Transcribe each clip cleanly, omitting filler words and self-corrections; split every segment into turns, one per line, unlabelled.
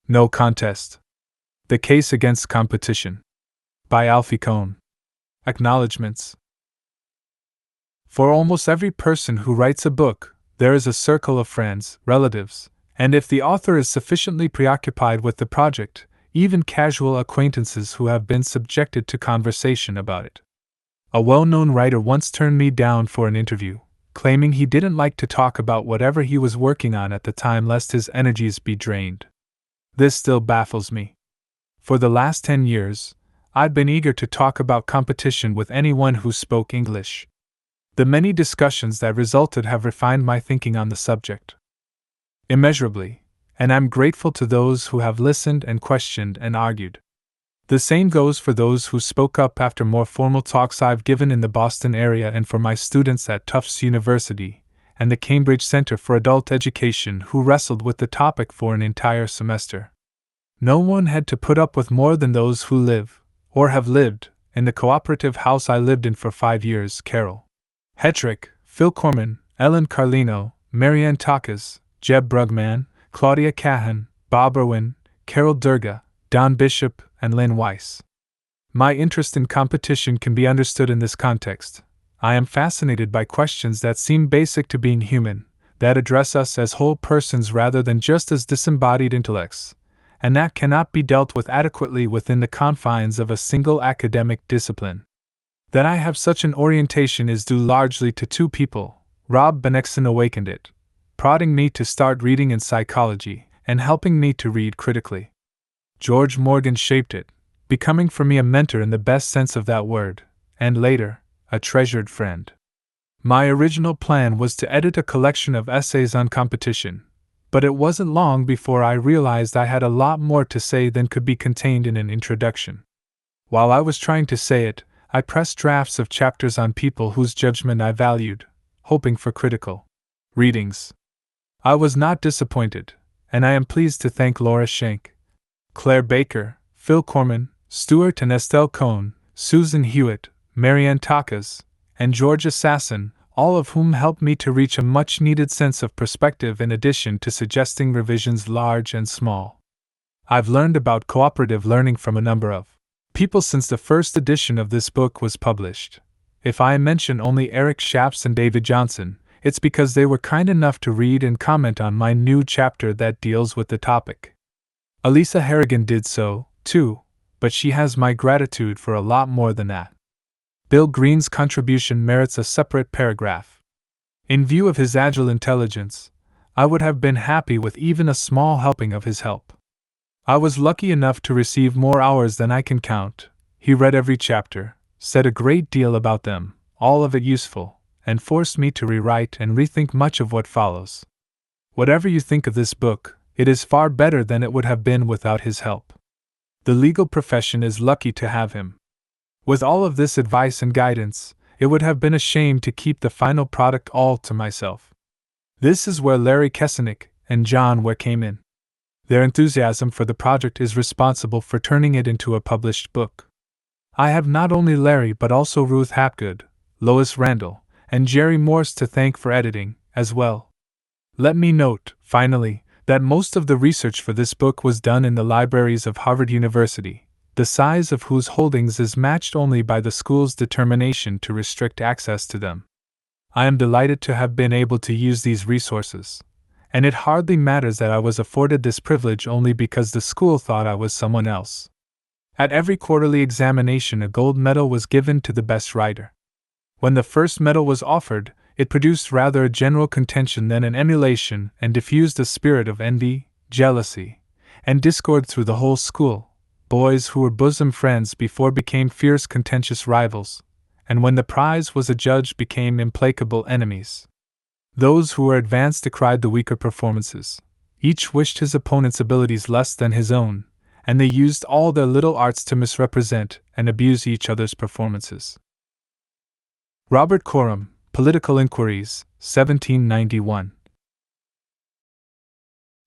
No Contest. The Case Against Competition. By Alfie Kohn. Acknowledgements. For almost every person who writes a book, there is a circle of friends, relatives, and if the author is sufficiently preoccupied with the project, even casual acquaintances who have been subjected to conversation about it. A well-known writer once turned me down for an interview, claiming he didn't like to talk about whatever he was working on at the time lest his energies be drained. This still baffles me. For the last 10 years, I'd been eager to talk about competition with anyone who spoke English. The many discussions that resulted have refined my thinking on the subject immeasurably, and I'm grateful to those who have listened and questioned and argued. The same goes for those who spoke up after more formal talks I've given in the Boston area and for my students at Tufts University and the Cambridge Center for Adult Education who wrestled with the topic for an entire semester. No one had to put up with more than those who live, or have lived, in the cooperative house I lived in for 5 years. Carol Hetrick, Phil Corman, Ellen Carlino, Marianne Takas, Jeb Brugman, Claudia Cahan, Bob Irwin, Carol Durga, Don Bishop, and Lynn Weiss. My interest in competition can be understood in this context. I am fascinated by questions that seem basic to being human, that address us as whole persons rather than just as disembodied intellects, and that cannot be dealt with adequately within the confines of a single academic discipline. That I have such an orientation is due largely to two people. Rob Bennexson awakened it, prodding me to start reading in psychology and helping me to read critically. George Morgan shaped it, becoming for me a mentor in the best sense of that word, and later, a treasured friend. My original plan was to edit a collection of essays on competition, but it wasn't long before I realized I had a lot more to say than could be contained in an introduction. While I was trying to say it, I pressed drafts of chapters on people whose judgment I valued, hoping for critical readings. I was not disappointed, and I am pleased to thank Laura Schenk, Claire Baker, Phil Corman, Stuart and Estelle Cohn, Susan Hewitt, Marianne Takas, and George Assassin, all of whom helped me to reach a much-needed sense of perspective in addition to suggesting revisions large and small. I've learned about cooperative learning from a number of people since the first edition of this book was published. If I mention only Eric Shapps and David Johnson, it's because they were kind enough to read and comment on my new chapter that deals with the topic. Elisa Harrigan did so, too, but she has my gratitude for a lot more than that. Bill Green's contribution merits a separate paragraph. In view of his agile intelligence, I would have been happy with even a small helping of his help. I was lucky enough to receive more hours than I can count. He read every chapter, said a great deal about them, all of it useful, and forced me to rewrite and rethink much of what follows. Whatever you think of this book, it is far better than it would have been without his help. The legal profession is lucky to have him. With all of this advice and guidance, it would have been a shame to keep the final product all to myself. This is where Larry Kesenick and John Ware came in. Their enthusiasm for the project is responsible for turning it into a published book. I have not only Larry but also Ruth Hapgood, Lois Randall, and Jerry Morse to thank for editing, as well. Let me note, finally, that most of the research for this book was done in the libraries of Harvard University, the size of whose holdings is matched only by the school's determination to restrict access to them. I am delighted to have been able to use these resources, and it hardly matters that I was afforded this privilege only because the school thought I was someone else. At every quarterly examination, a gold medal was given to the best writer. When the first medal was offered, it produced rather a general contention than an emulation and diffused a spirit of envy, jealousy, and discord through the whole school. Boys who were bosom friends before became fierce contentious rivals, and when the prize was adjudged became implacable enemies. Those who were advanced decried the weaker performances. Each wished his opponent's abilities less than his own, and they used all their little arts to misrepresent and abuse each other's performances. Robert Coram, Political Inquiries, 1791.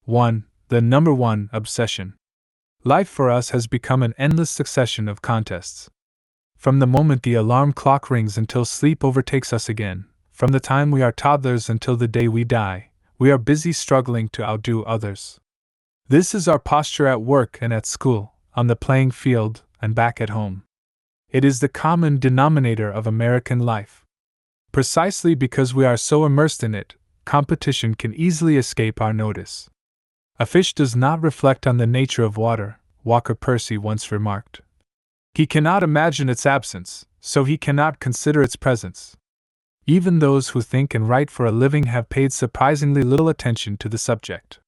1. The number one obsession. Life for us has become an endless succession of contests. From the moment the alarm clock rings until sleep overtakes us again, from the time we are toddlers until the day we die, we are busy struggling to outdo others. This is our posture at work and at school, on the playing field, and back at home. It is the common denominator of American life. Precisely because we are so immersed in it, competition can easily escape our notice. A fish does not reflect on the nature of water, Walker Percy once remarked. He cannot imagine its absence, so he cannot consider its presence. Even those who think and write for a living have paid surprisingly little attention to the subject.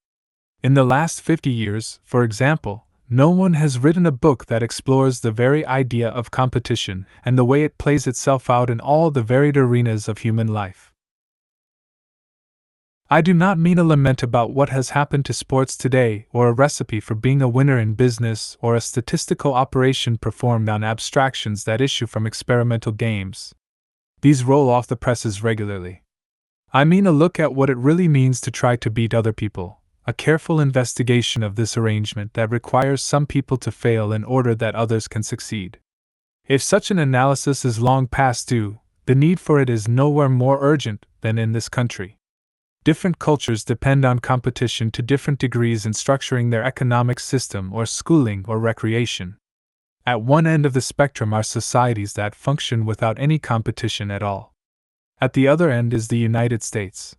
In the last 50 years, for example, no one has written a book that explores the very idea of competition and the way it plays itself out in all the varied arenas of human life. I do not mean a lament about what has happened to sports today, or a recipe for being a winner in business, or a statistical operation performed on abstractions that issue from experimental games. These roll off the presses regularly. I mean a look at what it really means to try to beat other people, a careful investigation of this arrangement that requires some people to fail in order that others can succeed. If such an analysis is long past due, the need for it is nowhere more urgent than in this country. Different cultures depend on competition to different degrees in structuring their economic system or schooling or recreation. At one end of the spectrum are societies that function without any competition at all. At the other end is the United States.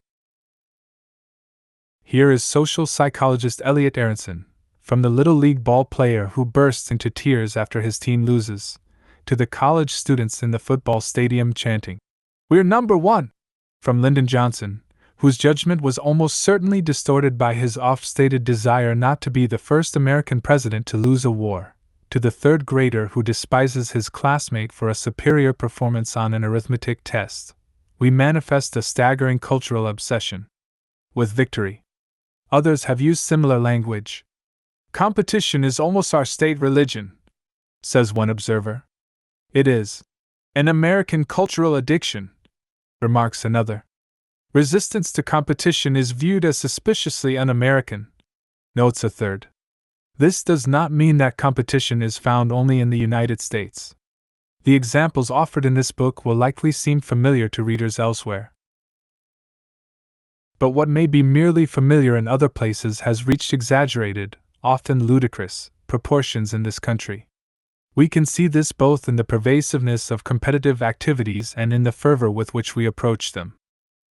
Here is social psychologist Elliot Aronson, from the Little League ball player who bursts into tears after his team loses, to the college students in the football stadium chanting, "We're number one!" From Lyndon Johnson, whose judgment was almost certainly distorted by his oft-stated desire not to be the first American president to lose a war, to the third grader who despises his classmate for a superior performance on an arithmetic test, we manifest a staggering cultural obsession with victory. Others have used similar language. Competition is almost our state religion, says one observer. It is an American cultural addiction, remarks another. Resistance to competition is viewed as suspiciously un-American, notes a third. This does not mean that competition is found only in the United States. The examples offered in this book will likely seem familiar to readers elsewhere. But what may be merely familiar in other places has reached exaggerated, often ludicrous, proportions in this country. We can see this both in the pervasiveness of competitive activities and in the fervor with which we approach them.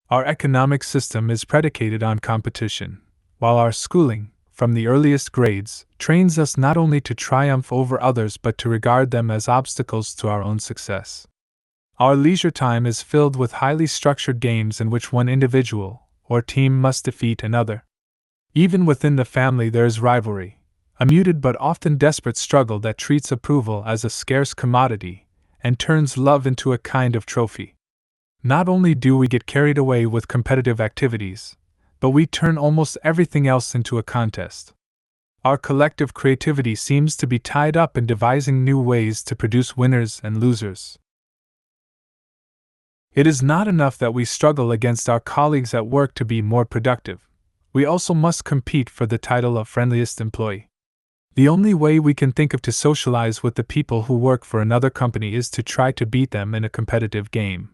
Our economic system is predicated on competition, while our schooling, from the earliest grades, trains us not only to triumph over others but to regard them as obstacles to our own success. Our leisure time is filled with highly structured games in which one individual or team must defeat another. Even within the family there is rivalry, a muted but often desperate struggle that treats approval as a scarce commodity and turns love into a kind of trophy. Not only do we get carried away with competitive activities, but we turn almost everything else into a contest. Our collective creativity seems to be tied up in devising new ways to produce winners and losers. It is not enough that we struggle against our colleagues at work to be more productive. We also must compete for the title of friendliest employee. The only way we can think of to socialize with the people who work for another company is to try to beat them in a competitive game.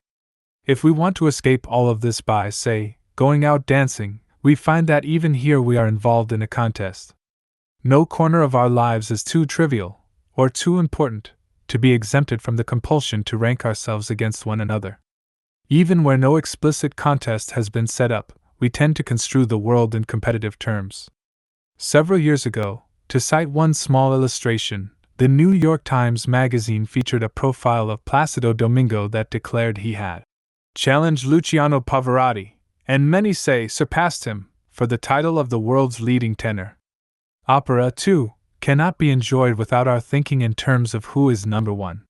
If we want to escape all of this by, say, going out dancing, we find that even here we are involved in a contest. No corner of our lives is too trivial, or too important, to be exempted from the compulsion to rank ourselves against one another. Even where no explicit contest has been set up, we tend to construe the world in competitive terms. Several years ago, to cite one small illustration, the New York Times Magazine featured a profile of Placido Domingo that declared he had challenged Luciano Pavarotti, and many say surpassed him, for the title of the world's leading tenor. Opera, too, cannot be enjoyed without our thinking in terms of who is number one.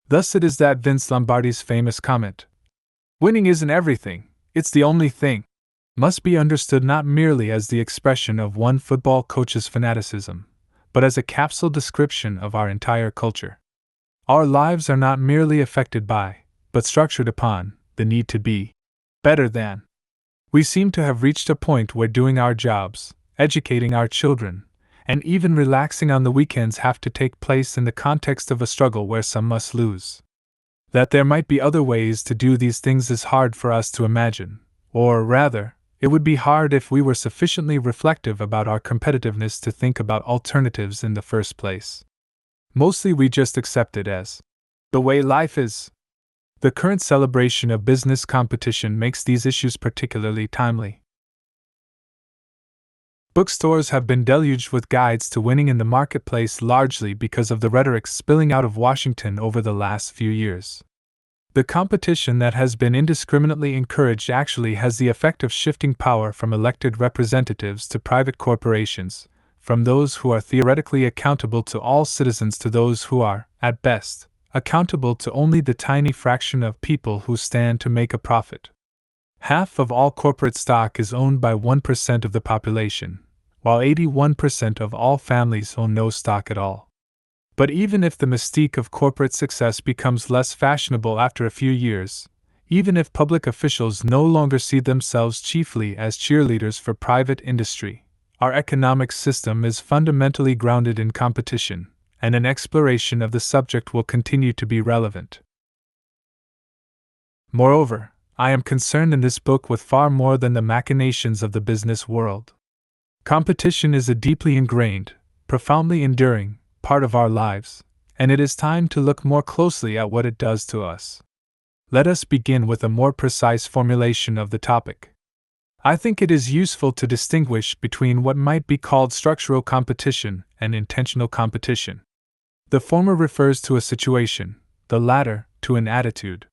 Thus it is that Vince Lombardi's famous comment, "Winning isn't everything, it's the only thing," must be understood not merely as the expression of one football coach's fanaticism, but as a capsule description of our entire culture. Our lives are not merely affected by, but structured upon, the need to be better than. We seem to have reached a point where doing our jobs, educating our children, and even relaxing on the weekends have to take place in the context of a struggle where some must lose. That there might be other ways to do these things is hard for us to imagine, or rather, It would be hard if we were sufficiently reflective about our competitiveness to think about alternatives in the first place. Mostly we just accept it as the way life is. The current celebration of business competition makes these issues particularly timely. Bookstores have been deluged with guides to winning in the marketplace largely because of the rhetoric spilling out of Washington over the last few years. The competition that has been indiscriminately encouraged actually has the effect of shifting power from elected representatives to private corporations, from those who are theoretically accountable to all citizens to those who are, at best, accountable to only the tiny fraction of people who stand to make a profit. Half of all corporate stock is owned by 1% of the population, while 81% of all families own no stock at all. But even if the mystique of corporate success becomes less fashionable after a few years, even if public officials no longer see themselves chiefly as cheerleaders for private industry, our economic system is fundamentally grounded in competition, and an exploration of the subject will continue to be relevant. Moreover, I am concerned in this book with far more than the machinations of the business world. Competition is a deeply ingrained, profoundly enduring part of our lives, and it is time to look more closely at what it does to us. Let us begin with a more precise formulation of the topic. I think it is useful to distinguish between what might be called structural competition and intentional competition. The former refers to a situation, the latter to an attitude.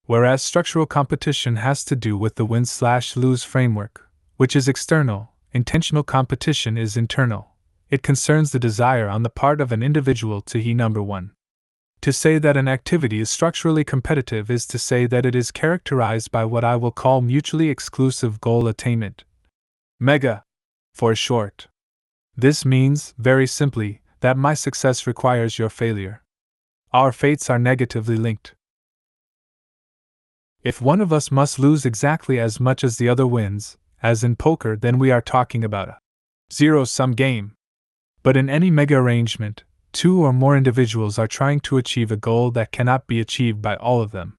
Whereas structural competition has to do with the win/lose framework, which is external, intentional competition is internal. It concerns the desire on the part of an individual to he number one. To say that an activity is structurally competitive is to say that it is characterized by what I will call mutually exclusive goal attainment. MEGA, for short. This means, very simply, that my success requires your failure. Our fates are negatively linked. If one of us must lose exactly as much as the other wins, as in poker, then we are talking about a zero-sum game. But in any mega arrangement, two or more individuals are trying to achieve a goal that cannot be achieved by all of them.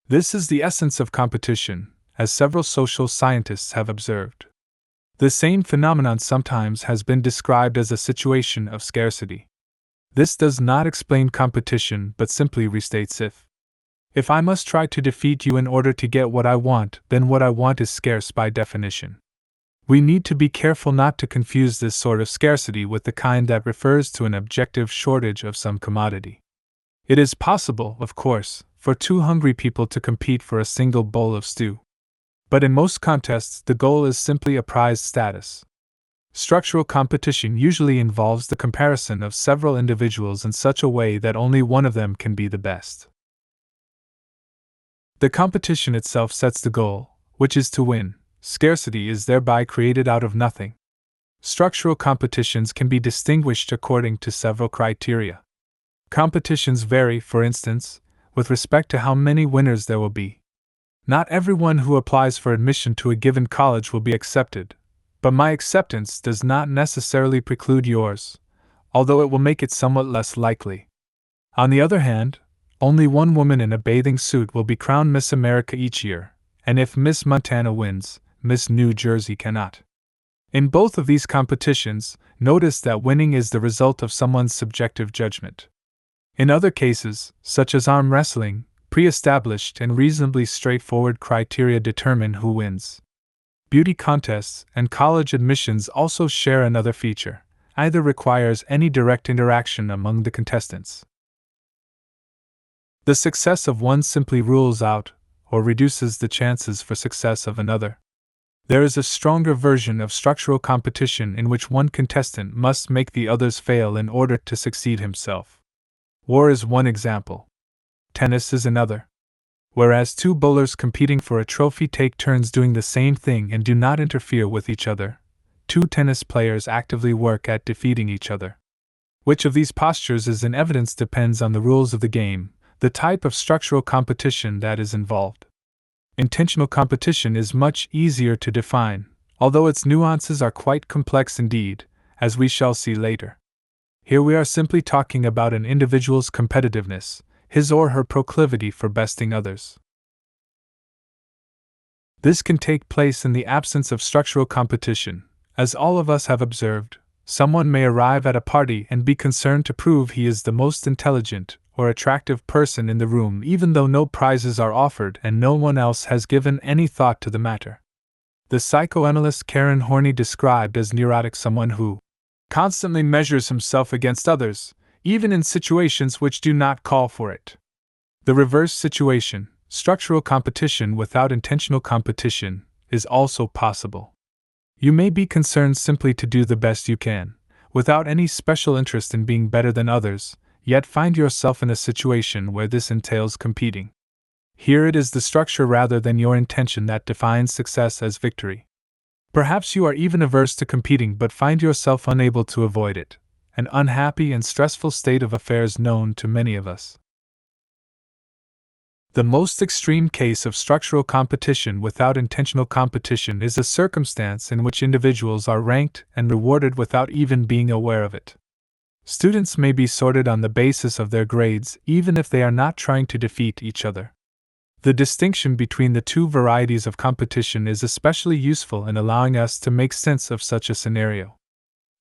This is the essence of competition, as several social scientists have observed. The same phenomenon sometimes has been described as a situation of scarcity. This does not explain competition but simply restates it. If I must try to defeat you in order to get what I want, then what I want is scarce by definition. We need to be careful not to confuse this sort of scarcity with the kind that refers to an objective shortage of some commodity. It is possible, of course, for two hungry people to compete for a single bowl of stew. But in most contests, the goal is simply a prize status. Structural competition usually involves the comparison of several individuals in such a way that only one of them can be the best. The competition itself sets the goal, which is to win. Scarcity is thereby created out of nothing. Structural competitions can be distinguished according to several criteria. Competitions vary, for instance, with respect to how many winners there will be. Not everyone who applies for admission to a given college will be accepted, but my acceptance does not necessarily preclude yours, although it will make it somewhat less likely. On the other hand, only one woman in a bathing suit will be crowned Miss America each year, and if Miss Montana wins, Miss New Jersey cannot. In both of these competitions, notice that winning is the result of someone's subjective judgment. In other cases, such as arm wrestling, pre-established and reasonably straightforward criteria determine who wins. Beauty contests and college admissions also share another feature: either requires any direct interaction among the contestants. The success of one simply rules out or reduces the chances for success of another. There is a stronger version of structural competition in which one contestant must make the others fail in order to succeed himself. War is one example. Tennis is another. Whereas two bowlers competing for a trophy take turns doing the same thing and do not interfere with each other, two tennis players actively work at defeating each other. Which of these postures is in evidence depends on the rules of the game, the type of structural competition that is involved. Intentional competition is much easier to define, although its nuances are quite complex indeed, as we shall see later. Here we are simply talking about an individual's competitiveness, his or her proclivity for besting others. This can take place in the absence of structural competition. As all of us have observed, someone may arrive at a party and be concerned to prove he is the most intelligent or attractive person in the room, even though no prizes are offered and no one else has given any thought to the matter. The psychoanalyst Karen Horney described as neurotic someone who constantly measures himself against others, even in situations which do not call for it. The reverse situation, structural competition without intentional competition, is also possible. You may be concerned simply to do the best you can, without any special interest in being better than others, yet find yourself in a situation where this entails competing. Here it is the structure rather than your intention that defines success as victory. Perhaps you are even averse to competing but find yourself unable to avoid it, an unhappy and stressful state of affairs known to many of us. The most extreme case of structural competition without intentional competition is a circumstance in which individuals are ranked and rewarded without even being aware of it. Students may be sorted on the basis of their grades even if they are not trying to defeat each other. The distinction between the two varieties of competition is especially useful in allowing us to make sense of such a scenario.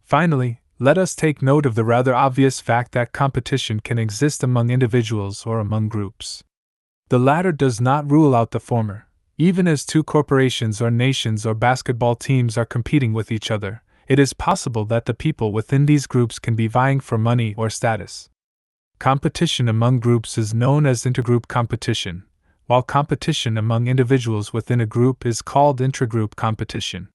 Finally, let us take note of the rather obvious fact that competition can exist among individuals or among groups. The latter does not rule out the former. Even as two corporations or nations or basketball teams are competing with each other, it is possible that the people within these groups can be vying for money or status. Competition among groups is known as intergroup competition, while competition among individuals within a group is called intragroup competition.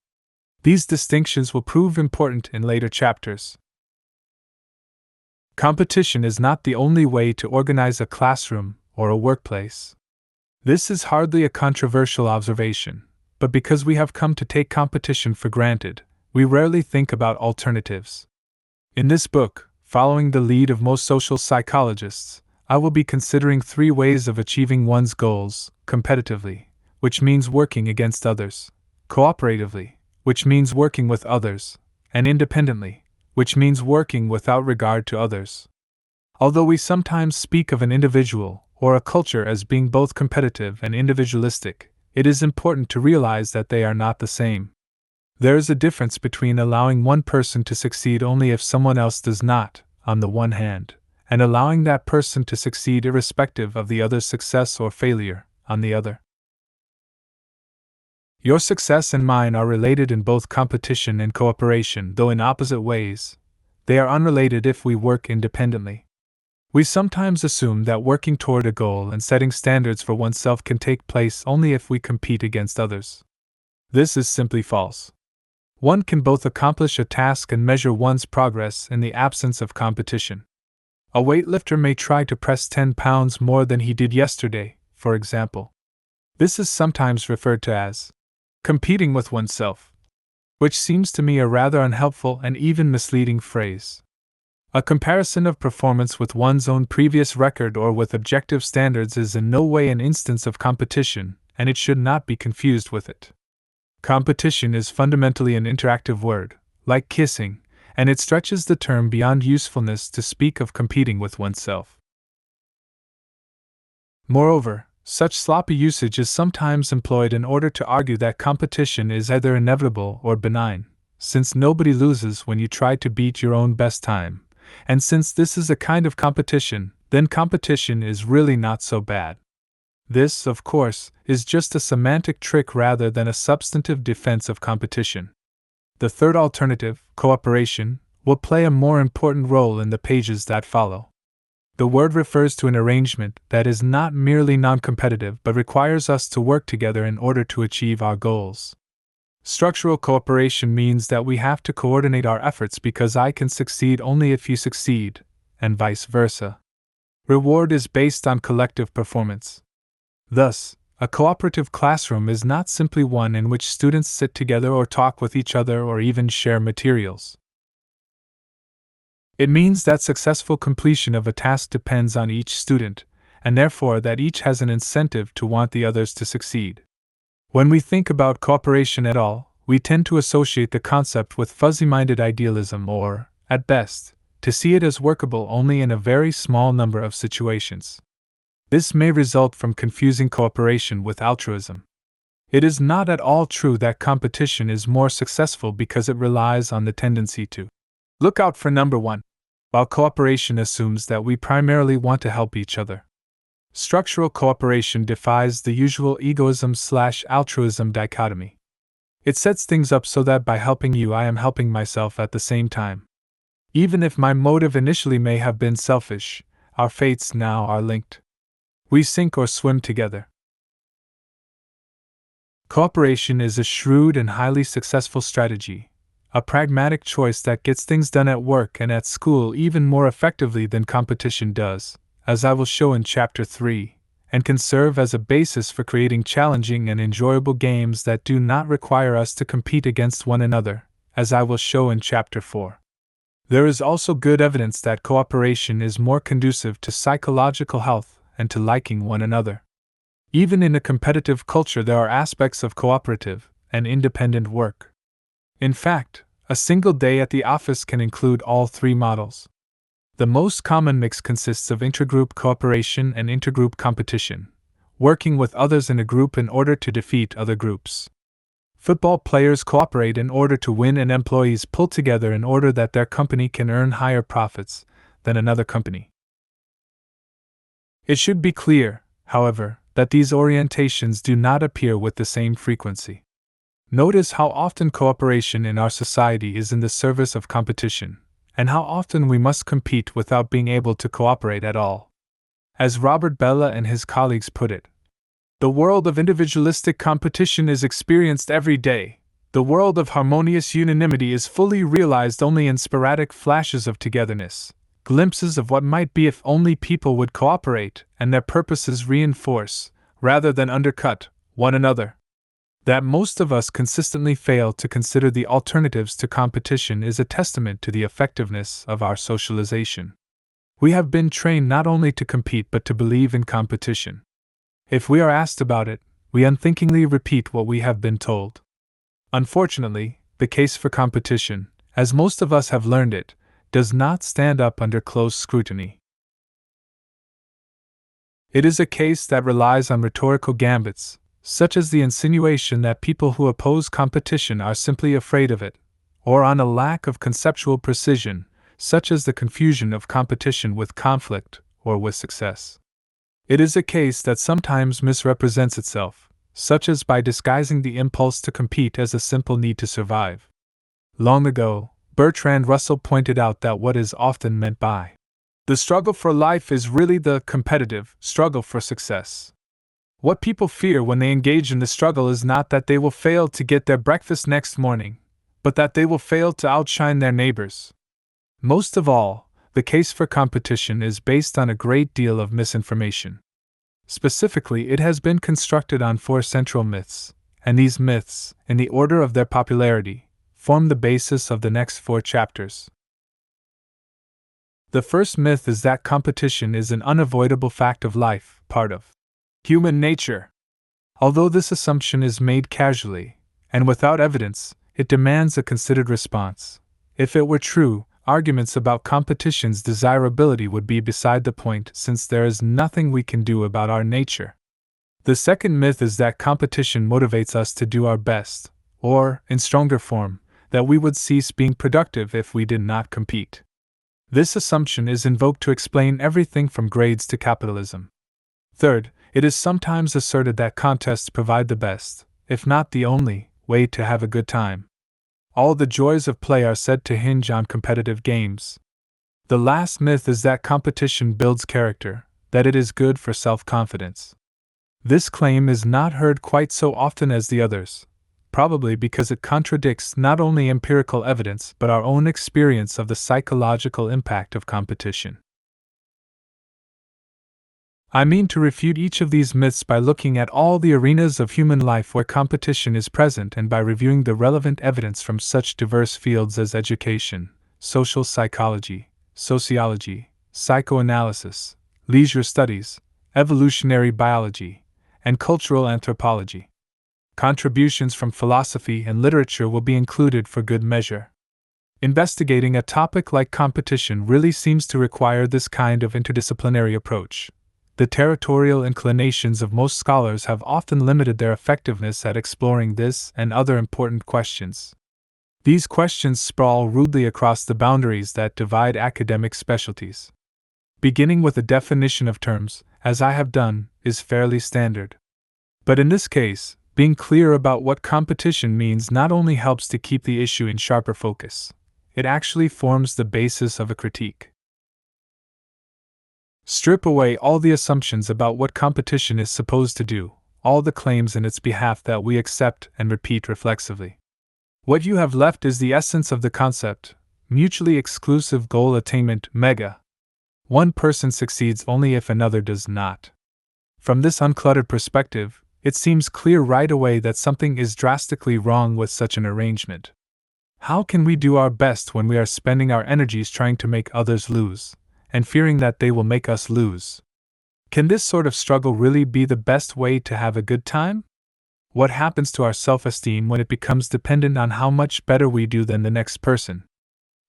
These distinctions will prove important in later chapters. Competition is not the only way to organize a classroom or a workplace. This is hardly a controversial observation, but because we have come to take competition for granted, we rarely think about alternatives. In this book, following the lead of most social psychologists, I will be considering 3 ways of achieving one's goals: competitively, which means working against others; cooperatively, which means working with others; and independently, which means working without regard to others. Although we sometimes speak of an individual or a culture as being both competitive and individualistic, it is important to realize that they are not the same. There is a difference between allowing one person to succeed only if someone else does not, on the one hand, and allowing that person to succeed irrespective of the other's success or failure, on the other. Your success and mine are related in both competition and cooperation, though in opposite ways. They are unrelated if we work independently. We sometimes assume that working toward a goal and setting standards for oneself can take place only if we compete against others. This is simply false. One can both accomplish a task and measure one's progress in the absence of competition. A weightlifter may try to press 10 pounds more than he did yesterday, for example. This is sometimes referred to as competing with oneself, which seems to me a rather unhelpful and even misleading phrase. A comparison of performance with one's own previous record or with objective standards is in no way an instance of competition, and it should not be confused with it. Competition is fundamentally an interactive word, like kissing, and it stretches the term beyond usefulness to speak of competing with oneself. Moreover, such sloppy usage is sometimes employed in order to argue that competition is either inevitable or benign, since nobody loses when you try to beat your own best time, and since this is a kind of competition, then competition is really not so bad. This, of course, is just a semantic trick rather than a substantive defense of competition. The third alternative, cooperation, will play a more important role in the pages that follow. The word refers to an arrangement that is not merely non-competitive but requires us to work together in order to achieve our goals. Structural cooperation means that we have to coordinate our efforts because I can succeed only if you succeed, and vice versa. Reward is based on collective performance. Thus, a cooperative classroom is not simply one in which students sit together or talk with each other or even share materials. It means that successful completion of a task depends on each student, and therefore that each has an incentive to want the others to succeed. When we think about cooperation at all, we tend to associate the concept with fuzzy-minded idealism or, at best, to see it as workable only in a very small number of situations. This may result from confusing cooperation with altruism. It is not at all true that competition is more successful because it relies on the tendency to look out for number one, while cooperation assumes that we primarily want to help each other. Structural cooperation defies the usual egoism/altruism dichotomy. It sets things up so that by helping you, I am helping myself at the same time. Even if my motive initially may have been selfish, our fates now are linked. We sink or swim together. Cooperation is a shrewd and highly successful strategy, a pragmatic choice that gets things done at work and at school even more effectively than competition does, as I will show in Chapter 3, and can serve as a basis for creating challenging and enjoyable games that do not require us to compete against one another, as I will show in Chapter 4. There is also good evidence that cooperation is more conducive to psychological health and to liking one another. Even in a competitive culture, there are aspects of cooperative and independent work. In fact, a single day at the office can include all three models. The most common mix consists of intergroup cooperation and intergroup competition, working with others in a group in order to defeat other groups. Football players cooperate in order to win, and employees pull together in order that their company can earn higher profits than another company. It should be clear, however, that these orientations do not appear with the same frequency. Notice how often cooperation in our society is in the service of competition, and how often we must compete without being able to cooperate at all. As Robert Bellah and his colleagues put it, the world of individualistic competition is experienced every day. The world of harmonious unanimity is fully realized only in sporadic flashes of togetherness, glimpses of what might be if only people would cooperate and their purposes reinforce, rather than undercut, one another. That most of us consistently fail to consider the alternatives to competition is a testament to the effectiveness of our socialization. We have been trained not only to compete but to believe in competition. If we are asked about it, we unthinkingly repeat what we have been told. Unfortunately, the case for competition, as most of us have learned it, does not stand up under close scrutiny. It is a case that relies on rhetorical gambits, such as the insinuation that people who oppose competition are simply afraid of it, or on a lack of conceptual precision, such as the confusion of competition with conflict or with success. It is a case that sometimes misrepresents itself, such as by disguising the impulse to compete as a simple need to survive. Long ago, Bertrand Russell pointed out that what is often meant by the struggle for life is really the competitive struggle for success. What people fear when they engage in the struggle is not that they will fail to get their breakfast next morning, but that they will fail to outshine their neighbors. Most of all, the case for competition is based on a great deal of misinformation. Specifically, it has been constructed on 4 central myths, and these myths, in the order of their popularity, form the basis of the next 4 chapters. The first myth is that competition is an unavoidable fact of life, part of human nature. Although this assumption is made casually, and without evidence, it demands a considered response. If it were true, arguments about competition's desirability would be beside the point, since there is nothing we can do about our nature. The second myth is that competition motivates us to do our best, or, in stronger form, that we would cease being productive if we did not compete. This assumption is invoked to explain everything from grades to capitalism. Third, it is sometimes asserted that contests provide the best, if not the only, way to have a good time. All the joys of play are said to hinge on competitive games. The last myth is that competition builds character, that it is good for self-confidence. This claim is not heard quite so often as the others, probably because it contradicts not only empirical evidence but our own experience of the psychological impact of competition. I mean to refute each of these myths by looking at all the arenas of human life where competition is present and by reviewing the relevant evidence from such diverse fields as education, social psychology, sociology, psychoanalysis, leisure studies, evolutionary biology, and cultural anthropology. Contributions from philosophy and literature will be included for good measure. Investigating a topic like competition really seems to require this kind of interdisciplinary approach. the territorial inclinations of most scholars have often limited their effectiveness at exploring this and other important questions. These questions sprawl rudely across the boundaries that divide academic specialties. Beginning with a definition of terms, as I have done, is fairly standard. But in this case, being clear about what competition means not only helps to keep the issue in sharper focus, it actually forms the basis of a critique. Strip away all the assumptions about what competition is supposed to do, all the claims in its behalf that we accept and repeat reflexively. What you have left is the essence of the concept: mutually exclusive goal attainment, mega. One person succeeds only if another does not. From this uncluttered perspective, it seems clear right away that something is drastically wrong with such an arrangement. How can we do our best when we are spending our energies trying to make others lose, and fearing that they will make us lose? Can this sort of struggle really be the best way to have a good time? What happens to our self-esteem when it becomes dependent on how much better we do than the next person?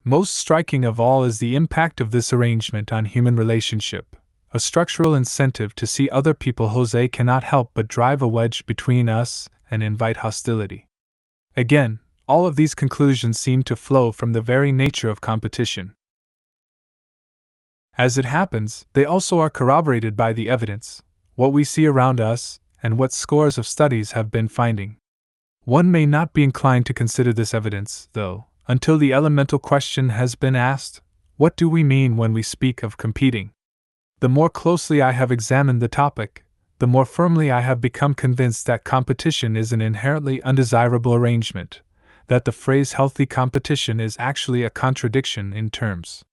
Most striking of all is the impact of this arrangement on human relationship. A structural incentive to see other people Jose cannot help but drive a wedge between us and invite hostility. Again, all of these conclusions seem to flow from the very nature of competition. As it happens, they also are corroborated by the evidence, what we see around us, and what scores of studies have been finding. One may not be inclined to consider this evidence, though, until the elemental question has been asked: what do we mean when we speak of competing? The more closely I have examined the topic, the more firmly I have become convinced that competition is an inherently undesirable arrangement, that the phrase healthy competition is actually a contradiction in terms.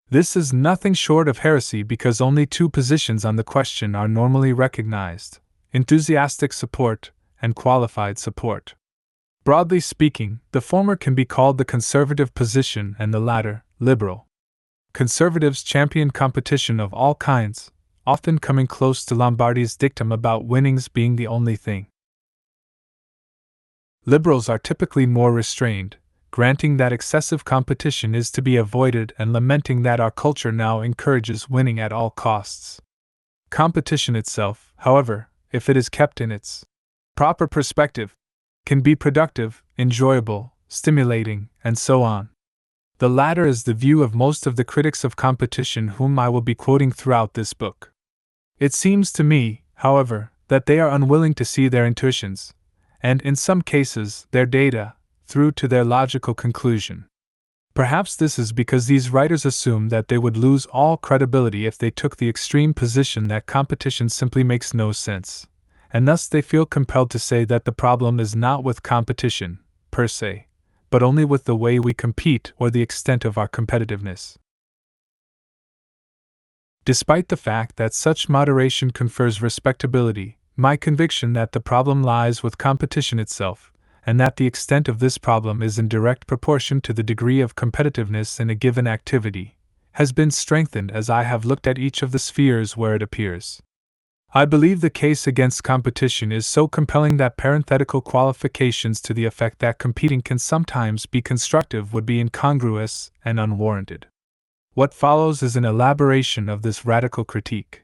This is nothing short of heresy because only two positions on the question are normally recognized: enthusiastic support and qualified support. Broadly speaking, the former can be called the conservative position and the latter, liberal. Conservatives champion competition of all kinds, often coming close to Lombardi's dictum about winnings being the only thing. Liberals are typically more restrained, granting that excessive competition is to be avoided and lamenting that our culture now encourages winning at all costs. Competition itself, however, if it is kept in its proper perspective, can be productive, enjoyable, stimulating, and so on. The latter is the view of most of the critics of competition whom I will be quoting throughout this book. It seems to me, however, that they are unwilling to see their intuitions, and in some cases their data, through to their logical conclusion. Perhaps this is because these writers assume that they would lose all credibility if they took the extreme position that competition simply makes no sense, and thus they feel compelled to say that the problem is not with competition, per se, but only with the way we compete or the extent of our competitiveness. Despite the fact that such moderation confers respectability, my conviction that the problem lies with competition itself, and that the extent of this problem is in direct proportion to the degree of competitiveness in a given activity, has been strengthened as I have looked at each of the spheres where it appears. I believe the case against competition is so compelling that parenthetical qualifications to the effect that competing can sometimes be constructive would be incongruous and unwarranted. What follows is an elaboration of this radical critique.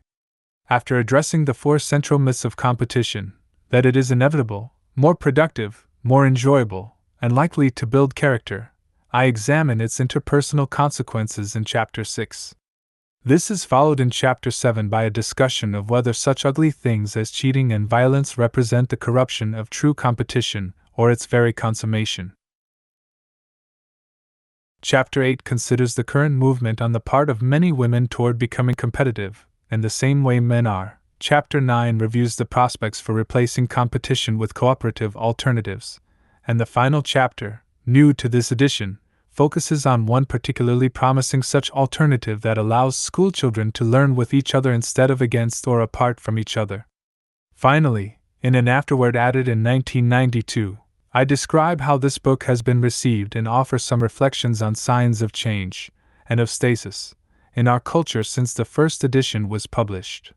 After addressing the four central myths of competition, that it is inevitable, more productive, more enjoyable, and likely to build character, I examine its interpersonal consequences in Chapter 6. This is followed in Chapter 7 by a discussion of whether such ugly things as cheating and violence represent the corruption of true competition or its very consummation. Chapter 8 considers the current movement on the part of many women toward becoming competitive, in the same way men are. Chapter 9 reviews the prospects for replacing competition with cooperative alternatives, and the final chapter, new to this edition, focuses on one particularly promising such alternative that allows schoolchildren to learn with each other instead of against or apart from each other. Finally, in an afterword added in 1992, I describe how this book has been received and offer some reflections on signs of change, and of stasis, in our culture since the first edition was published.